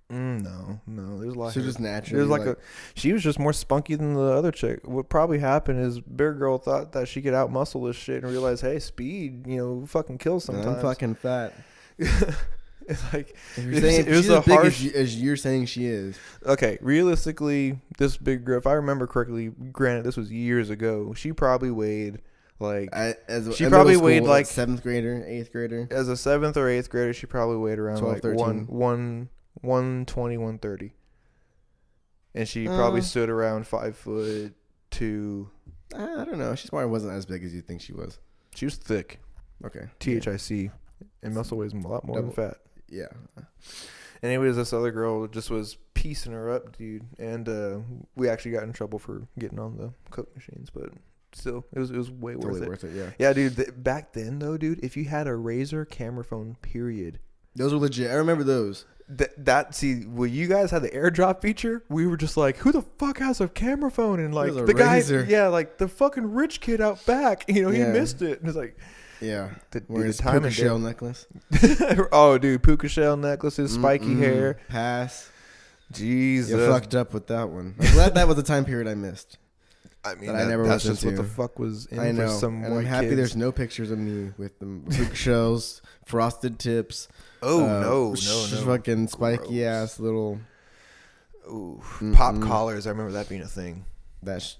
No. There's a lot. She was just naturally. There's like she was just more spunky than the other chick. What probably happened is Bear Girl thought that she could out muscle this shit and realized, hey, speed, fucking kills sometimes. I'm fucking fat. It's like it was a harsh as you're saying she is. Okay, realistically, this big girl, if I remember correctly, granted this was years ago, she probably weighed. Like she probably weighed like 7th grader, 8th grader. As a 7th or 8th grader, she probably weighed around 12, like 13. 120, 130, and she probably stood around 5'2". I don't know. She probably wasn't as big as you think she was. She was thick. Okay. THIC, and muscle weighs a lot more than fat. Yeah. Anyways, this other girl just was piecing her up, dude, and we actually got in trouble for getting on the Coke machines, but. Still, it was way worth it. Yeah, dude. Back then, though, dude, if you had a Razr camera phone, period, those were legit. I remember those. When you guys had the AirDrop feature, we were just like, who the fuck has a camera phone? And like the Razr. guy, like the fucking rich kid out back, he missed it, and it's like, wearing his puka shell necklace. Oh, dude, puka shell necklaces, spiky hair, pass. Jesus, you fucked up with that one. I'm glad that was the time period I missed. That's just what the fuck was in. I know. For some and I'm happy kids. There's no pictures of me with the puka shells, frosted tips. No, fucking spiky ass little. Ooh, pop collars. I remember that being a thing. That's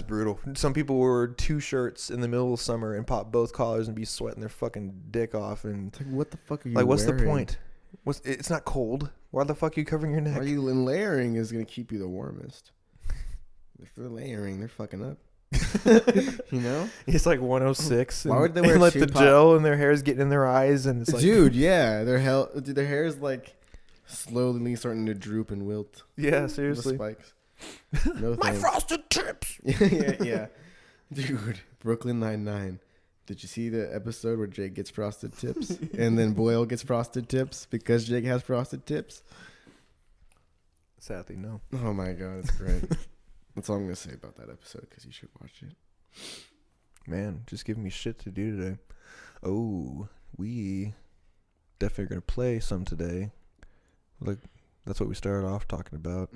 brutal. Some people wore 2 shirts in the middle of summer and pop both collars and be sweating their fucking dick off. And it's like, what the fuck are you? Like, what's wearing? The point? It's not cold. Why the fuck are you covering your neck? Are you in layering is gonna keep you the warmest. If they're layering, they're fucking up. It's like 106. Why would they wear like the gel and their hair is getting in their eyes and it's like, dude, yeah, their hair is like slowly starting to droop and wilt. Yeah, seriously. The spikes. No my frosted tips. yeah, dude. Brooklyn Nine-Nine. Did you see the episode where Jake gets frosted tips and then Boyle gets frosted tips because Jake has frosted tips? Sadly, no. Oh my god, it's great. That's all I'm going to say about that episode because you should watch it. Man, just giving me shit to do today. Oh, we definitely going to play some today. Look, that's what we started off talking about.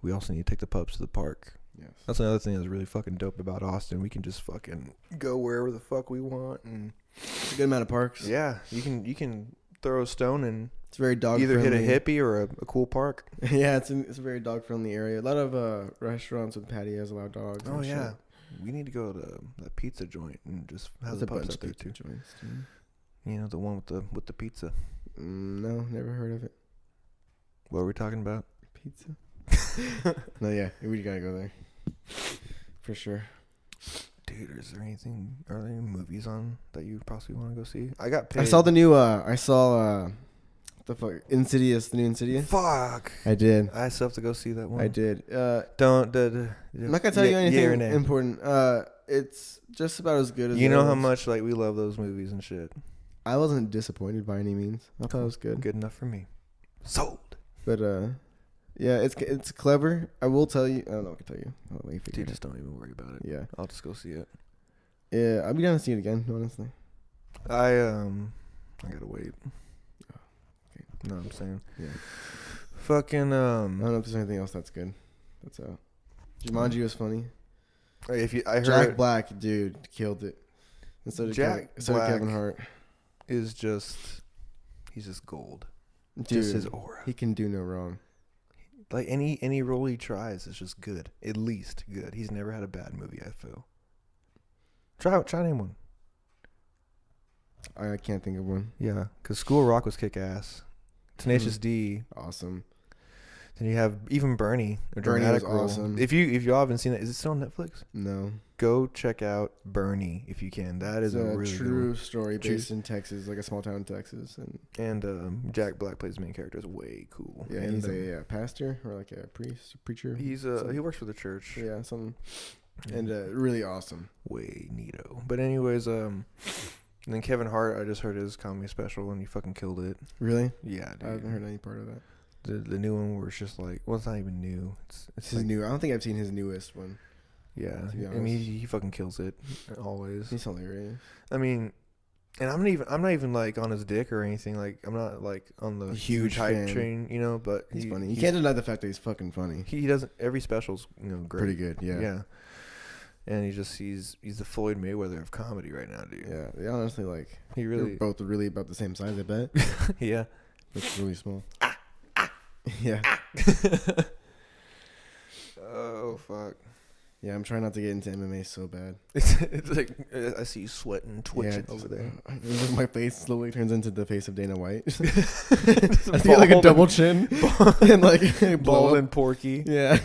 We also need to take the pups to the park. Yes. That's another thing that's really fucking dope about Austin. We can just fucking go wherever the fuck we want, and It's a good amount of parks. yeah, you can throw a stone and It's very dog either friendly. hit a hippie or a cool park. Yeah, it's a very dog friendly area. A lot of restaurants with patios allow dogs. Oh and yeah, shit. we need to go to that pizza joint and just have There's the a bunch pups of up there pizza too. joints, dude. You know, the one with the pizza. No, never heard of it. What are we talking about? Pizza? No, yeah, we gotta go there for sure. Dude, are there any movies on that you possibly want to go see? I got paid. I saw the new. The fuck Insidious, the new Insidious. Fuck. I did. I still have to go see that one. I did. Don't. I'm not gonna tell you anything or nay. important. It's just about as good as You know how those. much like we love those movies and shit. I wasn't disappointed by any means. I thought it was good. Good enough for me. Sold. But yeah, it's clever. I will tell you. I don't know what I can tell you. I'll let you figure Dude, it just don't even worry about it. out. Yeah. I'll just go see it. Yeah, I'll be down to see it again, honestly. I gotta wait. Okay. No, I'm saying. Yeah. Fucking I don't know if there's anything else that's good. That's out. Jumanji was funny. I heard Jack Black, dude, killed it. Instead of Kevin Hart. Is just he's just gold. Dude, Just his aura. he can do no wrong. Like any role he tries is just good. At least good. He's never had a bad movie, I feel. Try name one. I can't think of one. Yeah, because School of Rock was kick ass. Tenacious D. Awesome. Then you have even Bernie, a Bernie dramatic was role. awesome. If you all haven't seen it, is it still on Netflix? No. Go check out Bernie if you can. That is It's a a really true good story True. based in Texas, like a small town in Texas, and one. And Jack Black plays the main character. Is way cool. yeah, and he's a pastor or like a preacher. he works for the church. Yeah, something, Yeah. and really awesome. Way neato. But anyways, and then Kevin Hart, I just heard his comedy special and he fucking killed it. Really? Yeah, dude. I haven't heard any part of that. The new one where it's just like, well, it's not even new. It's His like, new. I don't think I've seen his newest one. yeah. To be I mean, honest. he fucking kills it always. He's hilarious. I mean, and I'm not even like on his dick or anything. Like I'm not like on the Huge hype fan. train, you know. But He's funny. You can't deny the fact that he's fucking funny. He doesn't. Every special's great. Pretty good. Yeah. Yeah. And he's the Floyd Mayweather of comedy right now, dude. Yeah. They honestly like. He They're really. both really about the same size. I bet. Yeah. It's really small. Yeah. Oh fuck. Yeah. I'm trying not to get into MMA so bad. It's like I see you sweating, twitching Yeah, over there. My face slowly turns into the face of Dana White. Just I feel like a bald double chin and like bald blow up. and porky. Yeah.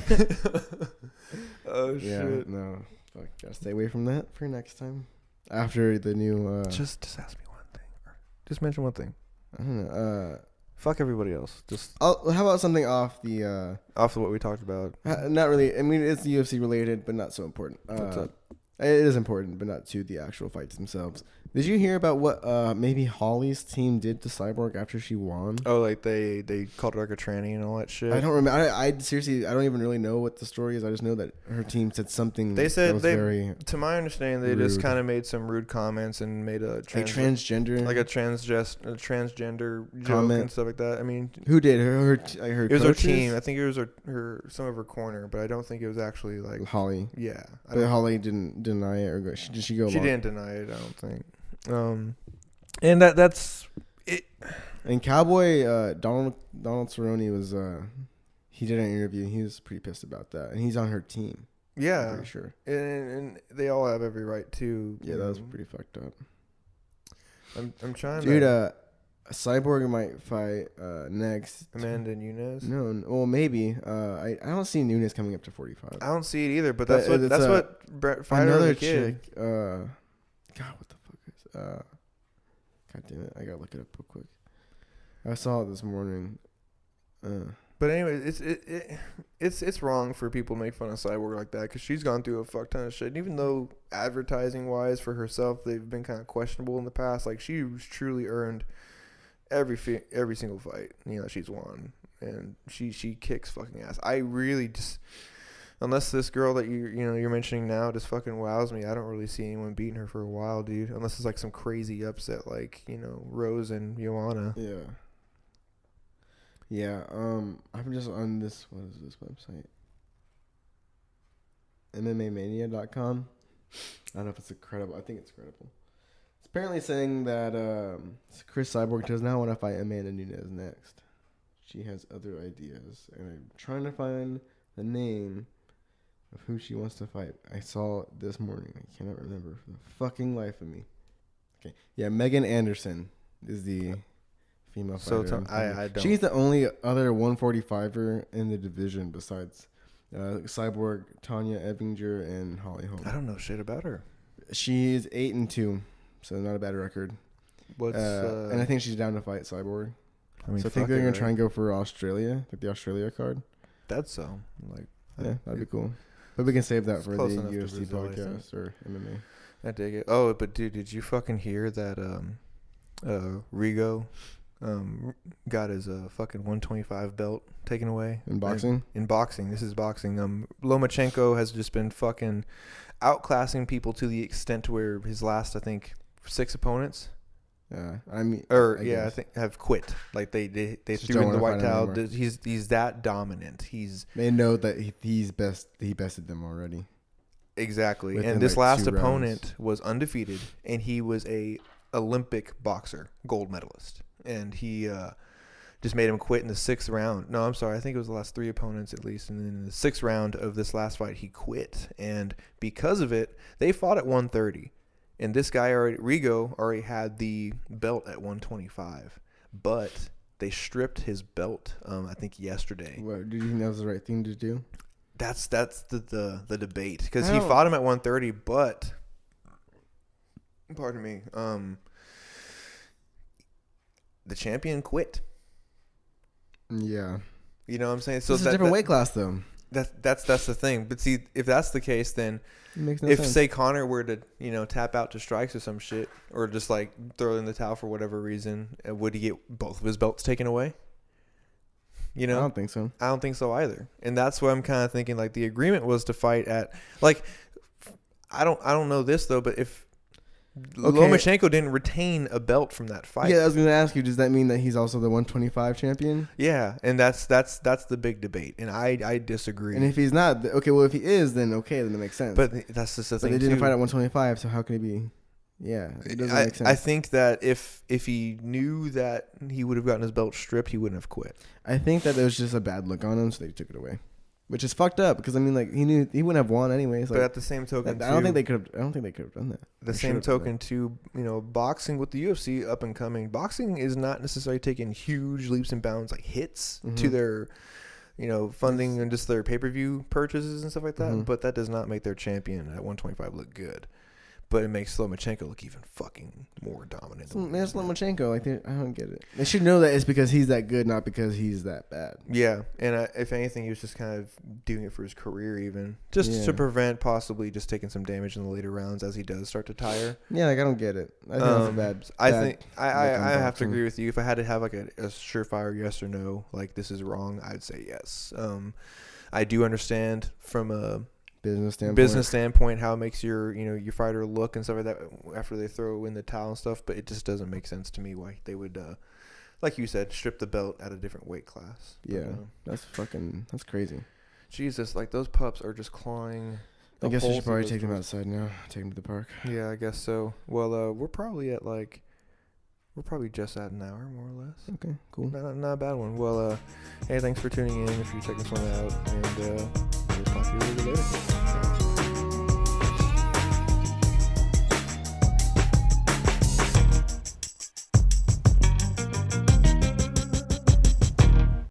Oh Yeah. shit. No. Fuck. Gotta stay away from that for next time. After the new. Just ask me one thing. Just mention one thing. I don't know. Fuck everybody else. Just How about something off the? off of what we talked about. Not really. I mean, it's UFC related, but not so important. What's up? It is important, but not to the actual fights themselves. Did you hear about what maybe Holly's team did to Cyborg after she won? Oh, like they called her like a tranny and all that shit. I don't remember. I seriously, I don't even really know what the story is. I just know that her team said something. They said that was very to my understanding, they just rude. kind of made some rude comments and made a transgender, like a transgender joke Comment. and stuff like that. I mean, who did her? I heard it was her coaches? team. I think it was her some of her corner, but I don't think it was actually like Holly. yeah. But Holly didn't deny it, or did she go? She along? didn't deny it. I don't think. And that's it. And Cowboy Donald Cerrone was he did an interview. He was pretty pissed about that, and he's on her team. I'm Yeah, pretty sure. and they all have every right to. Yeah, that was pretty fucked up. I'm trying Dude, to. Cyborg might fight next. Amanda Nunes. No, well maybe. I don't see Nunes coming up to 45. I don't see it either, but But that's it's what Brett Fighter Another the kid. chick. God, what the fuck is? God damn it! I gotta look it up real quick. I saw it this morning. But anyway, it's wrong for people to make fun of Cyborg like that because she's gone through a fuck ton of shit. And even though advertising wise for herself they've been kind of questionable in the past, like she's truly earned every single fight she's won, and she kicks fucking ass. I really just, unless this girl that you're mentioning now just fucking wows me, I don't really see anyone beating her for a while, dude. Unless it's like some crazy upset like Rose and Joanna. Yeah. Yeah. I'm just on this. What is this website? MMAmania.com. I don't know if it's credible. I think it's credible. It's apparently saying that Chris Cyborg does not want to fight Amanda Nunes next. She has other ideas, and I'm trying to find the name of who she wants to fight. I saw it this morning. I cannot remember for the fucking life of me. Okay, yeah, Megan Anderson is the female fighter. I don't. She's the only other 145er in the division besides Cyborg, Tanya Evinger, and Holly Holm. I don't know shit about her. She's 8-2, so not a bad record. And I think she's down to fight Cyborg. I mean, so I think they're gonna try and go for Australia, like the Australia card. That's so like. Yeah, that'd be cool. But we can save that for the UFC Brazil, podcast or MMA. I dig it. Oh, but dude, did you fucking hear that Rigo got his fucking 125 belt taken away? In boxing? In boxing. This is boxing. Lomachenko has just been fucking outclassing people to the extent to where his last, I think, 6 opponents. Yeah, I mean, I think have quit. Like they threw in the white towel. He's that dominant. They know that he's best. He bested them already. Exactly. Within and this like last 2 opponent rounds. was undefeated, and he was a Olympic boxer, gold medalist, and he just made him quit in the 6th round. No, I'm sorry. I think it was the last 3 opponents at least, and then in the 6th round of this last fight, he quit, and because of it, they fought at 130. And this guy Rigo already had the belt at 125, but they stripped his belt. I think yesterday. What, do you think that was the right thing to do? That's the debate, because he fought him at 130, but pardon me, the champion quit. Yeah, you know what I'm saying. So it's a different weight class though. That's the thing. But see, if that's the case, then it makes no if sense. say Connor were to tap out to strikes or some shit, or just like throw in the towel for whatever reason, would he get both of his belts taken away? I don't think so. I don't think so either. And that's why I'm kind of thinking like the agreement was to fight at like I don't know this though, but if Lomachenko didn't retain a belt from that fight. Yeah, I was going to ask you, does that mean that he's also the 125 champion? Yeah, and that's the big debate, and I disagree. And if he's not, okay, well if he is, then it makes sense. But that's just the thing. But they didn't fight at 125, so how can it be? Yeah, it doesn't make sense. I think that if he knew that he would have gotten his belt stripped, he wouldn't have quit. I think that there was just a bad look on him, so they took it away, which is fucked up. Because I mean, like he knew he wouldn't have won anyways. Like, but at the same token, I don't think they could have done that. The same token, too, boxing with the UFC up and coming, boxing is not necessarily taking huge leaps and bounds like hits to their, funding and just their pay-per-view purchases and stuff like that. But that does not make their champion at 125 look good. But it makes Lomachenko look even fucking more dominant. It's Lomachenko. Like I don't get it. They should know that it's because he's that good, not because he's that bad. Yeah, and if anything, he was just kind of doing it for his career, even just to prevent possibly just taking some damage in the later rounds as he does start to tire. Yeah, like I don't get it. I think that's bad. I think I have to agree with you. If I had to have like a surefire yes or no, like this is wrong, I'd say yes. I do understand from a business standpoint how it makes your your fighter look and stuff like that after they throw in the towel and stuff, but it just doesn't make sense to me why they would like you said, strip the belt at a different weight class. Yeah, that's crazy. Jesus, like those pups are just clawing. I guess we should probably take them outside now, take them to the park. Yeah, I guess so. Well, we're probably just at an hour, more or less. Okay, cool. Not a bad one. Well, hey, thanks for tuning in if you're checking this one out, and we'll talk to you later.